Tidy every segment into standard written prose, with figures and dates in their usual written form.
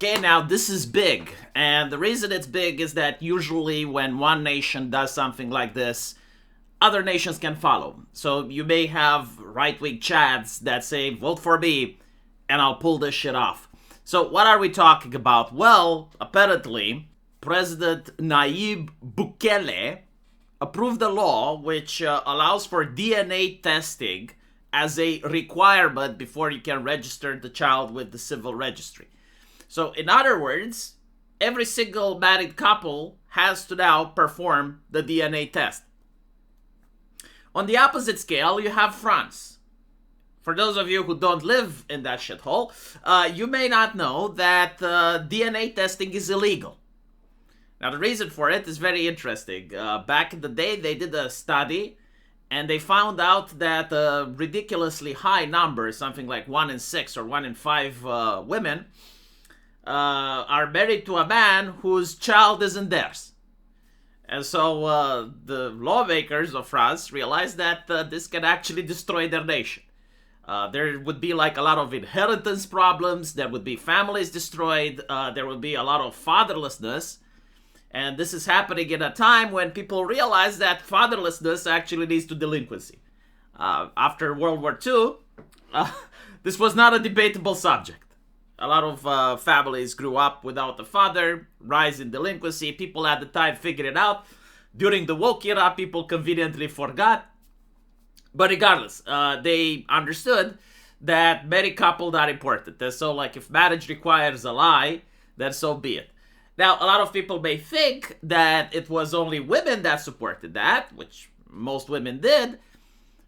Okay, now this is big. And the reason it's big is that usually when one nation does something like this, other nations can follow. So you may have right-wing chads that say, vote for me, and I'll pull this shit off. So what are we talking about? Well, apparently, President Nayib Bukele approved a law which allows for DNA testing as a requirement before you can register the child with the civil registry. So in other words, every single married couple has to now perform the DNA test. On the opposite scale, you have France. For those of you who don't live in that shithole, you may not know that DNA testing is illegal. Now, the reason for it is very interesting. Back in the day, they did a study, and they found out that a ridiculously high number, something like 1 in 6 or 1 in 5 women, are married to a man whose child isn't theirs. And so the lawmakers of France realized that this can actually destroy their nation. There would be like a lot of inheritance problems, there would be families destroyed, there would be a lot of fatherlessness. And this is happening in a time when people realize that fatherlessness actually leads to delinquency. After World War II, this was not a debatable subject. A lot of families grew up without a father, rise in delinquency. People at the time figured it out. During the woke era, people conveniently forgot. But regardless, they understood that married couples are important. And so, like, if marriage requires a lie, then so be it. Now, a lot of people may think that it was only women that supported that, which most women did,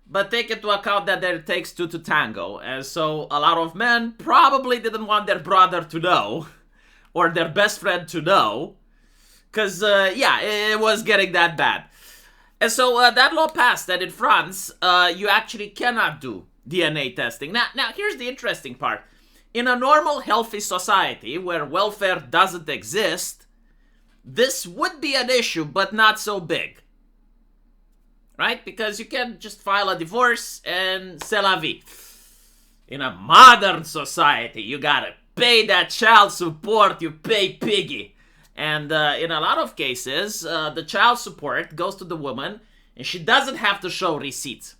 but take into account that it takes two to tango, and so a lot of men probably didn't want their brother to know, or their best friend to know, because, it was getting that bad. And so that law passed, that in France, you actually cannot do DNA testing. Now, here's the interesting part. In a normal, healthy society where welfare doesn't exist, this would be an issue, but not so big. Right? Because you can just file a divorce and c'est la vie. In a modern society, you gotta pay that child support, you pay piggy. And in a lot of cases, the child support goes to the woman, and she doesn't have to show receipts.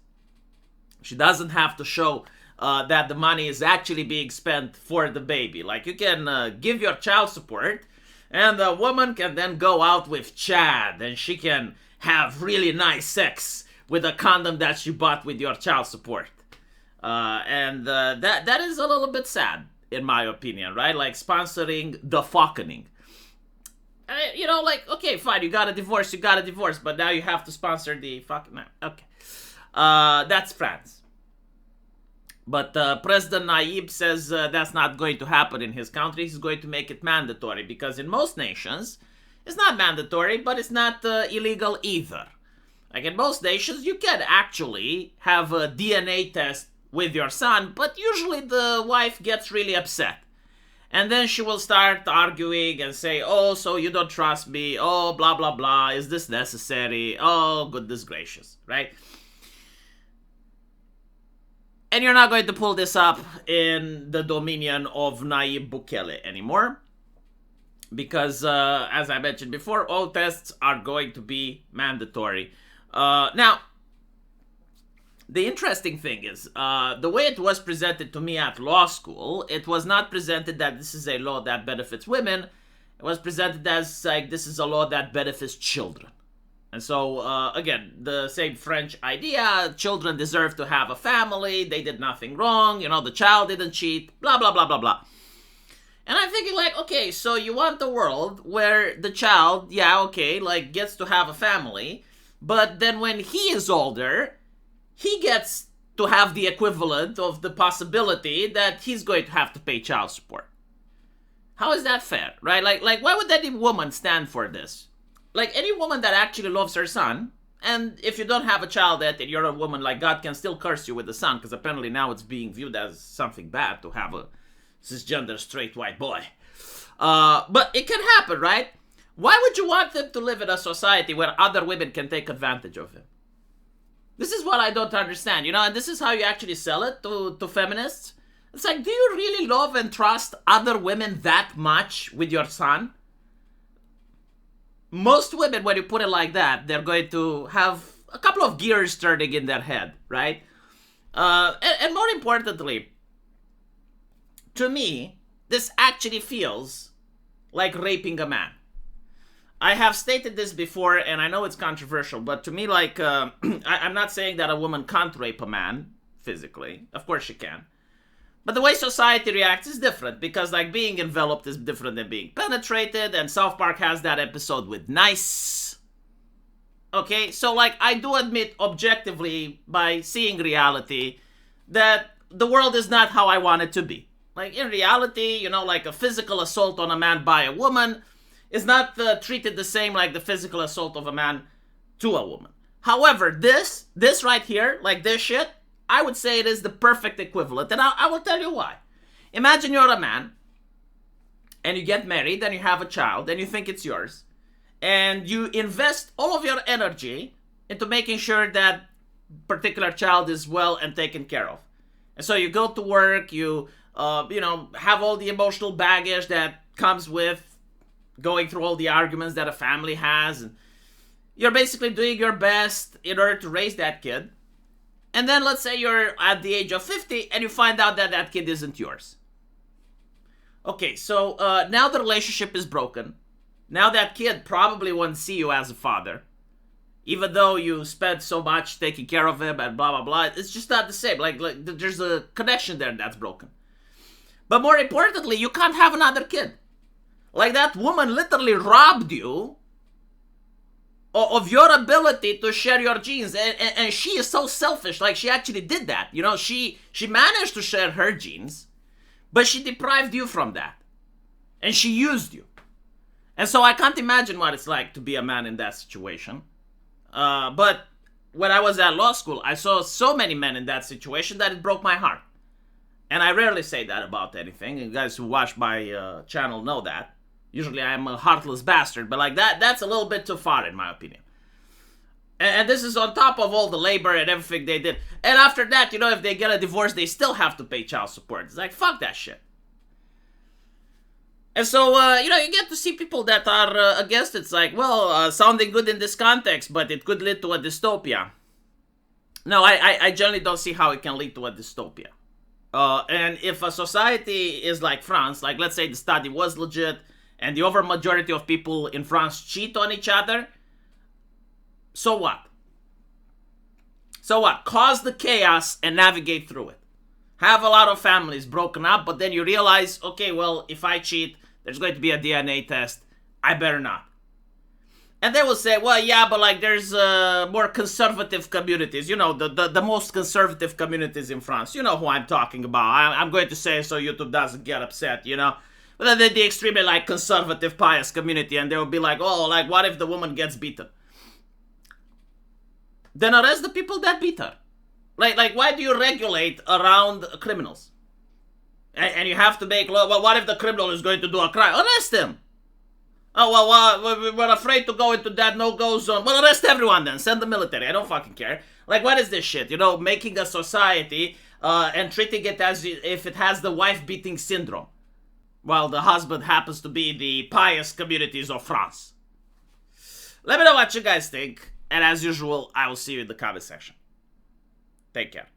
She doesn't have to show that the money is actually being spent for the baby. Like, you can give your child support, and the woman can then go out with Chad, and she can have really nice sex with a condom that she bought with your child support. That is a little bit sad, in my opinion, right? Like, sponsoring the fucking. Okay, fine, you got a divorce, but now you have to sponsor the fucking. Okay. That's France. But President Nayib says that's not going to happen in his country. He's going to make it mandatory, because in most nations, it's not mandatory, but it's not illegal either. Like, in most nations, you can actually have a DNA test with your son, but usually the wife gets really upset. And then she will start arguing and say, oh, so you don't trust me, oh, blah, blah, blah, is this necessary, oh, goodness gracious, right? And you're not going to pull this up in the dominion of Nayib Bukele anymore. Because, as I mentioned before, all tests are going to be mandatory. Now, the interesting thing is, the way it was presented to me at law school, it was not presented that this is a law that benefits women. It was presented as, like, this is a law that benefits children. And so, again, the same French idea, children deserve to have a family, they did nothing wrong, the child didn't cheat, blah, blah, blah, blah, blah. And I'm thinking, like, okay, so you want a world where the child, gets to have a family, but then when he is older, he gets to have the equivalent of the possibility that he's going to have to pay child support. How is that fair, right? Like, why would any woman stand for this? Like, any woman that actually loves her son, and if you don't have a child yet and you're a woman, like, God can still curse you with a son, because apparently now it's being viewed as something bad to have a cisgender straight white boy. But it can happen, right? Why would you want him to live in a society where other women can take advantage of him? This is what I don't understand, and this is how you actually sell it to feminists. It's like, do you really love and trust other women that much with your son? Most women, when you put it like that, they're going to have a couple of gears turning in their head, right? And more importantly, to me, this actually feels like raping a man. I have stated this before, and I know it's controversial, but to me, like, I'm not saying that a woman can't rape a man physically. Of course she can. But the way society reacts is different, because, like, being enveloped is different than being penetrated, and South Park has that episode with nice. Okay, so, like, I do admit objectively, by seeing reality, that the world is not how I want it to be. Like, in reality, you know, like, a physical assault on a man by a woman is not treated the same like the physical assault of a man to a woman. However, this right here, like this shit, I would say it is the perfect equivalent, and I will tell you why. Imagine you're a man, and you get married, and you have a child, and you think it's yours, and you invest all of your energy into making sure that particular child is well and taken care of. And so you go to work, you have all the emotional baggage that comes with going through all the arguments that a family has, and you're basically doing your best in order to raise that kid. And then let's say you're at the age of 50 and you find out that that kid isn't yours. Okay, so now the relationship is broken. Now that kid probably won't see you as a father, even though you spent so much taking care of him and blah, blah, blah. It's just not the same. Like there's a connection there that's broken. But more importantly, you can't have another kid. Like, that woman literally robbed you of your ability to share your genes. And she is so selfish. Like, she actually did that. You know, she managed to share her genes, but she deprived you from that. And she used you. And so I can't imagine what it's like to be a man in that situation. But when I was at law school, I saw so many men in that situation that it broke my heart. And I rarely say that about anything. You guys who watch my channel know that. Usually I'm a heartless bastard, but like that's a little bit too far in my opinion. And this is on top of all the labor and everything they did. And after that, you know, if they get a divorce, they still have to pay child support. It's like, fuck that shit. And so, you get to see people that are against it. It's like, well, sounding good in this context, but it could lead to a dystopia. No, I generally don't see how it can lead to a dystopia. And if a society is like France, like let's say the study was legit, and the overmajority of people in France cheat on each other, so what? So what? Cause the chaos and navigate through it. Have a lot of families broken up, but then you realize, okay, well, if I cheat, there's going to be a DNA test. I better not. And they will say, well, yeah, but like there's more conservative communities. You know, the most conservative communities in France. You know who I'm talking about. I'm going to say so YouTube doesn't get upset, you know. But then the extremely like conservative pious community, and they will be like, oh, like what if the woman gets beaten? Then arrest the people that beat her. Like why do you regulate around criminals? And you have to make law. Well, what if the criminal is going to do a crime? Arrest him. Oh, well, we're afraid to go into that no-go zone. Well, arrest everyone then. Send the military. I don't fucking care. Like, what is this shit? You know, making a society and treating it as if it has the wife-beating syndrome, while the husband happens to be the pious communities of France. Let me know what you guys think. And as usual, I will see you in the comment section. Take care.